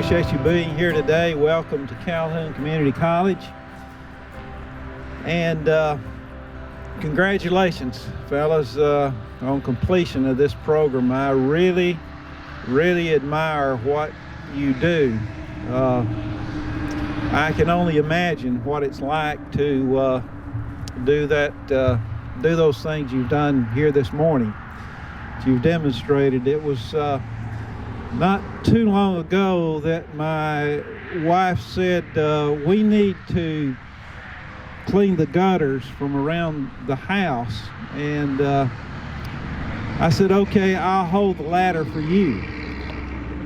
Appreciate you being here today. Welcome to Calhoun Community College. And congratulations, fellas, on completion of this program. I really admire what you do. I can only imagine what it's like to do those things you've done here this morning. You've demonstrated. It was not too long ago that my wife said we need to clean the gutters from around the house, and I said, okay, I'll hold the ladder for you.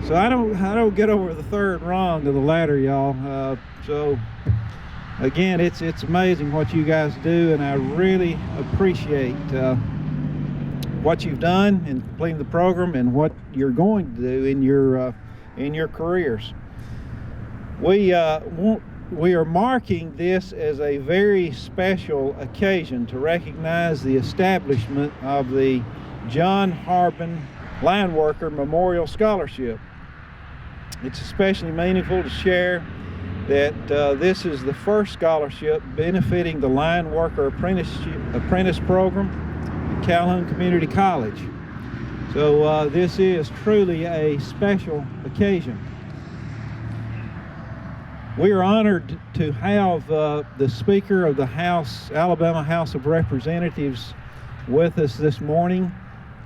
So I don't get over the third rung of the ladder, y'all. So again, it's amazing what you guys do, and I really appreciate what you've done in completing the program and what you're going to do in your careers. We are marking this as a very special occasion to recognize the establishment of the John Harbin Line Worker Memorial Scholarship. It's especially meaningful to share that this is the first scholarship benefiting the Line Worker Apprentice Program at Calhoun Community College. So this is truly a special occasion. We are honored to have the Speaker of the Alabama House of Representatives with us this morning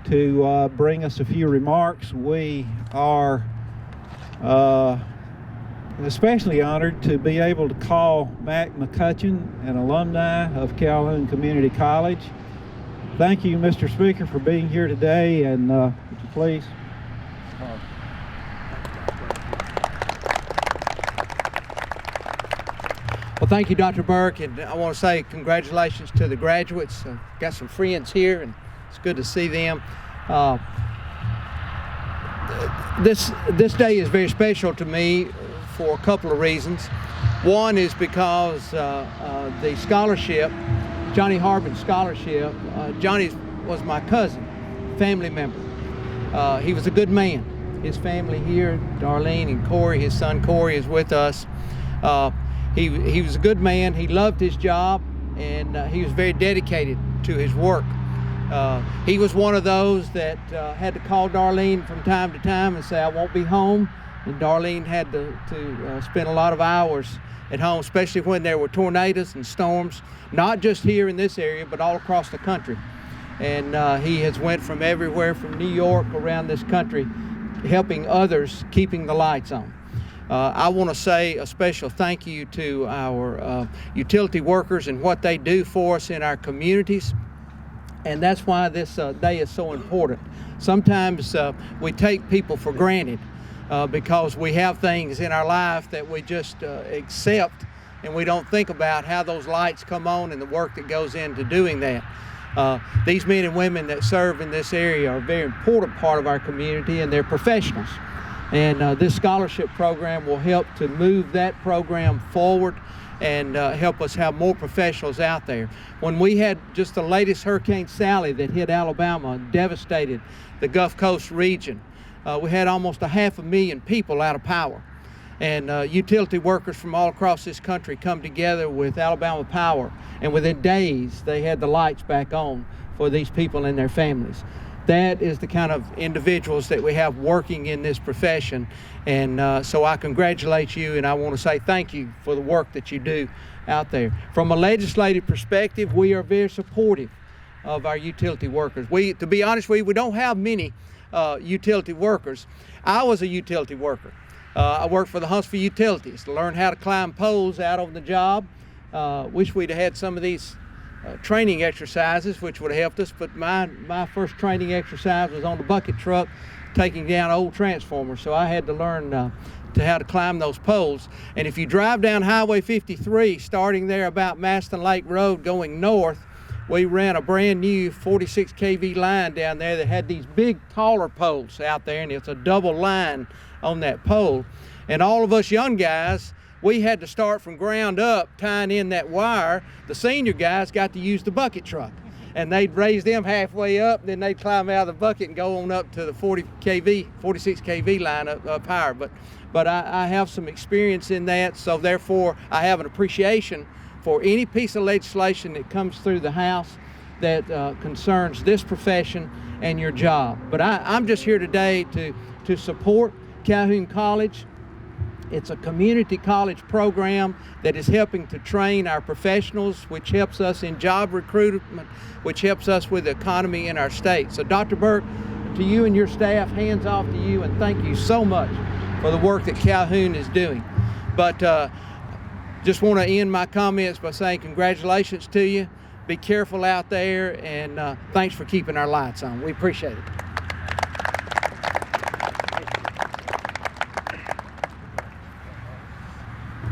to bring us a few remarks. We are especially honored to be able to call Mac McCutcheon, an alumni of Calhoun Community College. Thank you, Mr. Speaker, for being here today, and would you please? Well, thank you, Dr. Burke, and I want to say congratulations to the graduates. Got some friends here, and it's good to see them. This day is very special to me for a couple of reasons. One is because the scholarship, Johnny Harbin Scholarship, Johnny was my cousin, family member. He was a good man. His family here, Darlene and Corey, his son Corey is with us. He was a good man. He loved his job, and he was very dedicated to his work. He was one of those that had to call Darlene from time to time and say, I won't be home. And Darlene had to spend a lot of hours at home, especially when there were tornadoes and storms, not just here in this area, but all across the country. And he has went from everywhere from New York around this country, helping others, keeping the lights on. I want to say a special thank you to our utility workers and what they do for us in our communities. And that's why this day is so important. Sometimes we take people for granted because we have things in our life that we just accept, and we don't think about how those lights come on and the work that goes into doing that. These men and women that serve in this area are a very important part of our community, and they're professionals. And this scholarship program will help to move that program forward and help us have more professionals out there. When we had just the latest Hurricane Sally that hit Alabama and devastated the Gulf Coast region, we had almost 500,000 people out of power. And utility workers from all across this country come together with Alabama Power, and within days they had the lights back on for these people and their families. That is the kind of individuals that we have working in this profession, and so I congratulate you, and I want to say thank you for the work that you do out there. From a legislative perspective, we are very supportive of our utility workers. To be honest with you, we don't have many utility workers. I was a utility worker. I worked for the Huntsville Utilities to learn how to climb poles out on the job. Wish we'd have had some of these training exercises, which would have helped us, but my first training exercise was on the bucket truck taking down old transformers, so I had to learn how to climb those poles. And if you drive down Highway 53, starting there about Maston Lake Road going north, we ran a brand new 46 kV line down there that had these big taller poles out there, and it's a double line on that pole. And all of us young guys, we had to start from ground up tying in that wire. The senior guys got to use the bucket truck. and they'd raise them halfway up, then they'd climb out of the bucket and go on up to the 46 kV line up higher. But I have some experience in that, so therefore I have an appreciation for any piece of legislation that comes through the House that concerns this profession and your job. But I'm just here today to support Calhoun College. It's a community college program that is helping to train our professionals, which helps us in job recruitment, which helps us with the economy in our state. So Dr. Burke, to you and your staff, hands off to you, and thank you so much for the work that Calhoun is doing. But just want to end my comments by saying congratulations to you. Be careful out there, and thanks for keeping our lights on. We appreciate it.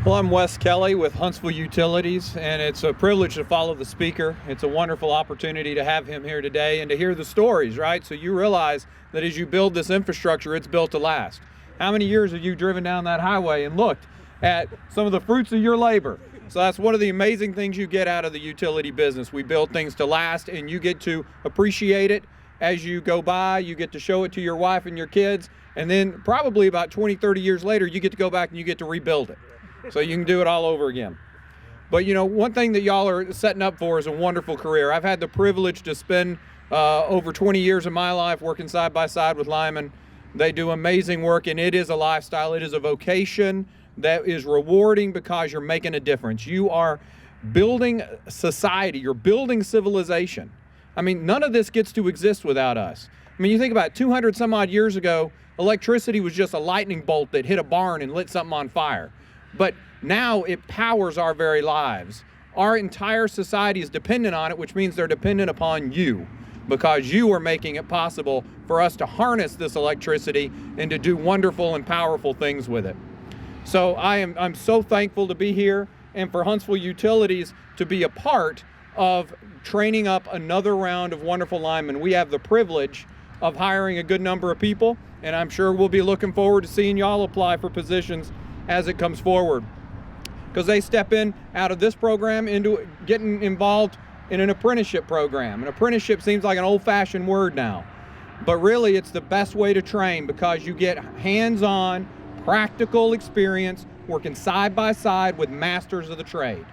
Well, I'm Wes Kelly with Huntsville Utilities, and it's a privilege to follow the speaker. It's a wonderful opportunity to have him here today and to hear the stories, right? So you realize that as you build this infrastructure, it's built to last. How many years have you driven down that highway and looked at some of the fruits of your labor? So that's one of the amazing things you get out of the utility business. We build things to last, and you get to appreciate it as you go by. You get to show it to your wife and your kids, and then probably about 20, 30 years later, you get to go back and you get to rebuild it. So you can do it all over again. But you know, one thing that y'all are setting up for is a wonderful career. I've had the privilege to spend over 20 years of my life working side by side with linemen. They do amazing work, and it is a lifestyle. It is a vocation that is rewarding because you're making a difference. You are building society. You're building civilization. I mean, none of this gets to exist without us. I mean, you think about it, 200 some odd years ago, electricity was just a lightning bolt that hit a barn and lit something on fire. But now it powers our very lives. Our entire society is dependent on it, which means they're dependent upon you, because you are making it possible for us to harness this electricity and to do wonderful and powerful things with it. So I'm so thankful to be here, and for Huntsville Utilities to be a part of training up another round of wonderful linemen. We have the privilege of hiring a good number of people, and I'm sure we'll be looking forward to seeing y'all apply for positions as it comes forward, because they step in out of this program into getting involved in an apprenticeship program. An apprenticeship seems like an old-fashioned word now, but really it's the best way to train, because you get hands-on, practical experience working side by side with masters of the trade.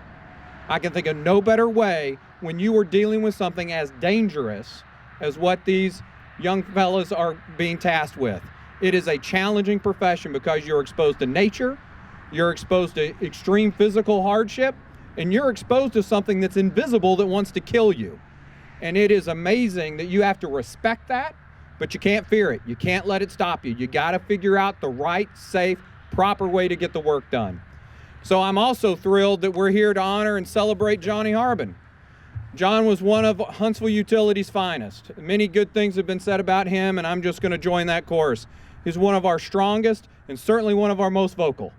I can think of no better way when you are dealing with something as dangerous as what these young fellas are being tasked with. It is a challenging profession because you're exposed to nature, you're exposed to extreme physical hardship, and you're exposed to something that's invisible that wants to kill you. And it is amazing that you have to respect that, but you can't fear it. You can't let it stop you. You got to figure out the right, safe, proper way to get the work done. So I'm also thrilled that we're here to honor and celebrate Johnny Harbin. John was one of Huntsville Utilities' finest. Many good things have been said about him, and I'm just going to join that chorus. He's one of our strongest and certainly one of our most vocal.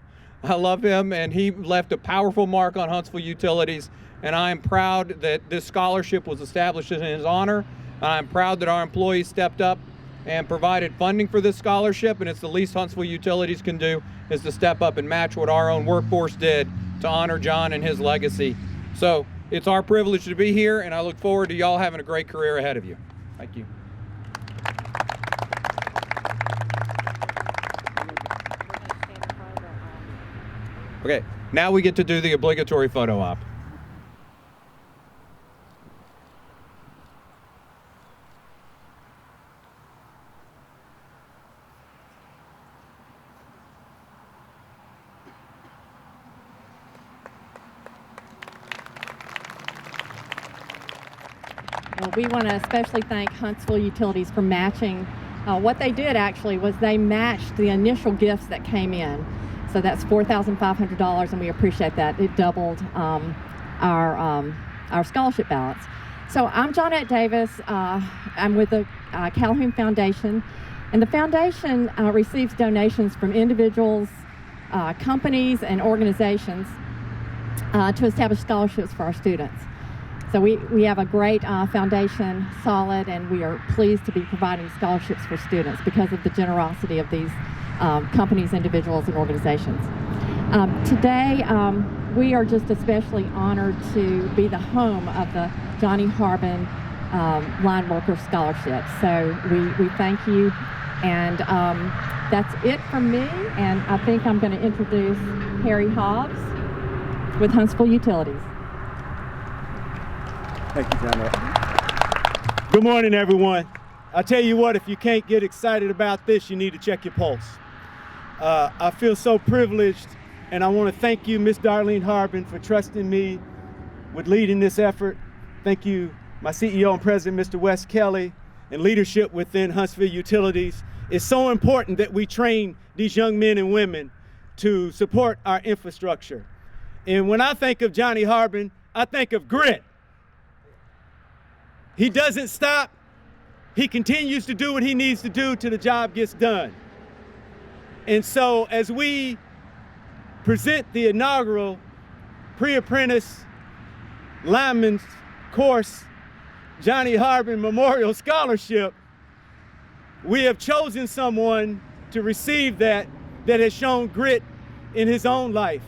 I love him, and he left a powerful mark on Huntsville Utilities, and I am proud that this scholarship was established in his honor. I'm proud that our employees stepped up and provided funding for this scholarship, and it's the least Huntsville Utilities can do is to step up and match what our own workforce did to honor John and his legacy. So it's our privilege to be here, and I look forward to y'all having a great career ahead of you. Thank you. Okay, now we get to do the obligatory photo op. Well, we want to especially thank Huntsville Utilities for matching. What they did actually was they matched the initial gifts that came in. So that's $4,500, and we appreciate that. It doubled our scholarship balance. So I'm Johnette Davis. I'm with the Calhoun Foundation, and the foundation receives donations from individuals, companies, and organizations to establish scholarships for our students. So we have a great foundation, solid, and we are pleased to be providing scholarships for students because of the generosity of these companies, individuals, and organizations. Today, we are just especially honored to be the home of the Johnny Harbin line worker scholarship. So we thank you. And that's it from me. And I think I'm going to introduce Harry Hobbs with Huntsville Utilities. Thank you, Janet. Good morning, everyone. I tell you what, if you can't get excited about this, you need to check your pulse. I feel so privileged, and I want to thank you, Miss Darlene Harbin, for trusting me with leading this effort. Thank you, my CEO and president, Mr. Wes Kelly, and leadership within Huntsville Utilities. It's so important that we train these young men and women to support our infrastructure. And when I think of Johnny Harbin, I think of grit. He doesn't stop. He continues to do what he needs to do till the job gets done. And so as we present the inaugural pre-apprentice lineman's course, Johnny Harbin Memorial Scholarship, we have chosen someone to receive that has shown grit in his own life.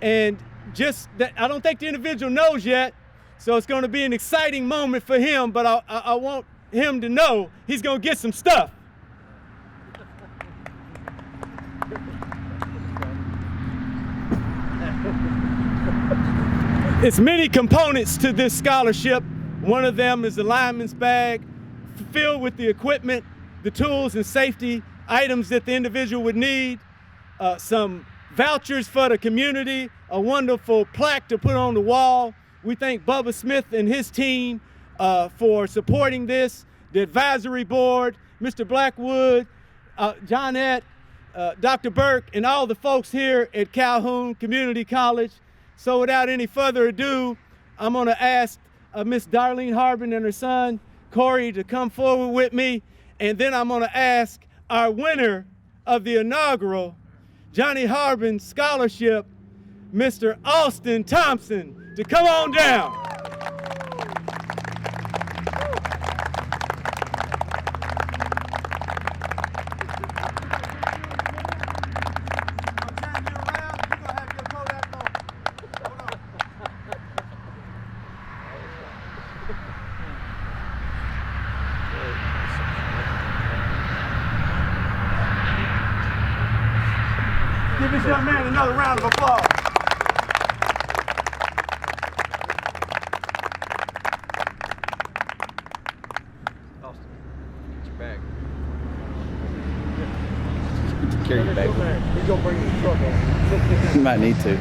And just that, I don't think the individual knows yet, so it's going to be an exciting moment for him, but I want him to know he's going to get some stuff. It's many components to this scholarship. One of them is the lineman's bag filled with the equipment, the tools and safety items that the individual would need, some vouchers for the community, a wonderful plaque to put on the wall. We thank Bubba Smith and his team for supporting this, the advisory board, Mr. Blackwood, Johnette, Dr. Burke, and all the folks here at Calhoun Community College. So without any further ado, I'm gonna ask Miss Darlene Harbin and her son, Corey, to come forward with me. And then I'm gonna ask our winner of the inaugural Johnny Harbin Scholarship, Mr. Austin Thompson, to come on down. Give this young man another round of applause. Austin, get your bag. Carry your bag. He's gonna bring his truck on. You might need to.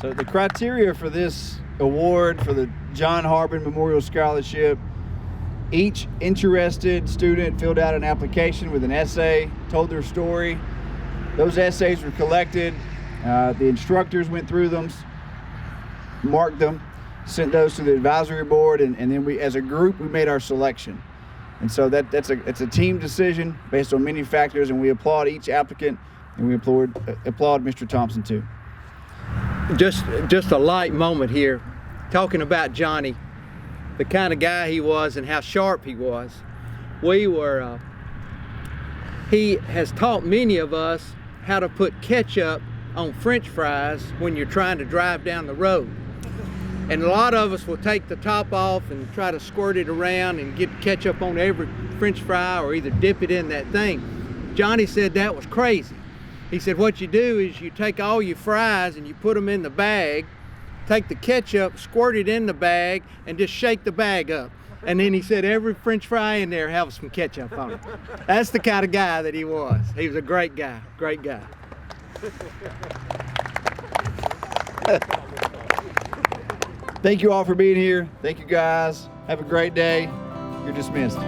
So the criteria for this award for the John Harbin Memorial Scholarship, each interested student filled out an application with an essay, told their story. Those essays were collected. The instructors went through them, marked them, sent those to the advisory board, and then we, as a group, we made our selection. And so it's a team decision based on many factors, and we applaud each applicant, and we applaud Mr. Thompson too. Just a light moment here, talking about Johnny, the kind of guy he was and how sharp he was. He has taught many of us how to put ketchup on French fries when you're trying to drive down the road. And a lot of us will take the top off and try to squirt it around and get ketchup on every French fry or either dip it in that thing. Johnny said that was crazy. He said what you do is you take all your fries and you put them in the bag, take the ketchup, squirt it in the bag, and just shake the bag up. And then he said every French fry in there have some ketchup on it. That's the kind of guy that he was. He was a great guy, great guy. Thank you all for being here. Thank you guys. Have a great day. You're dismissed.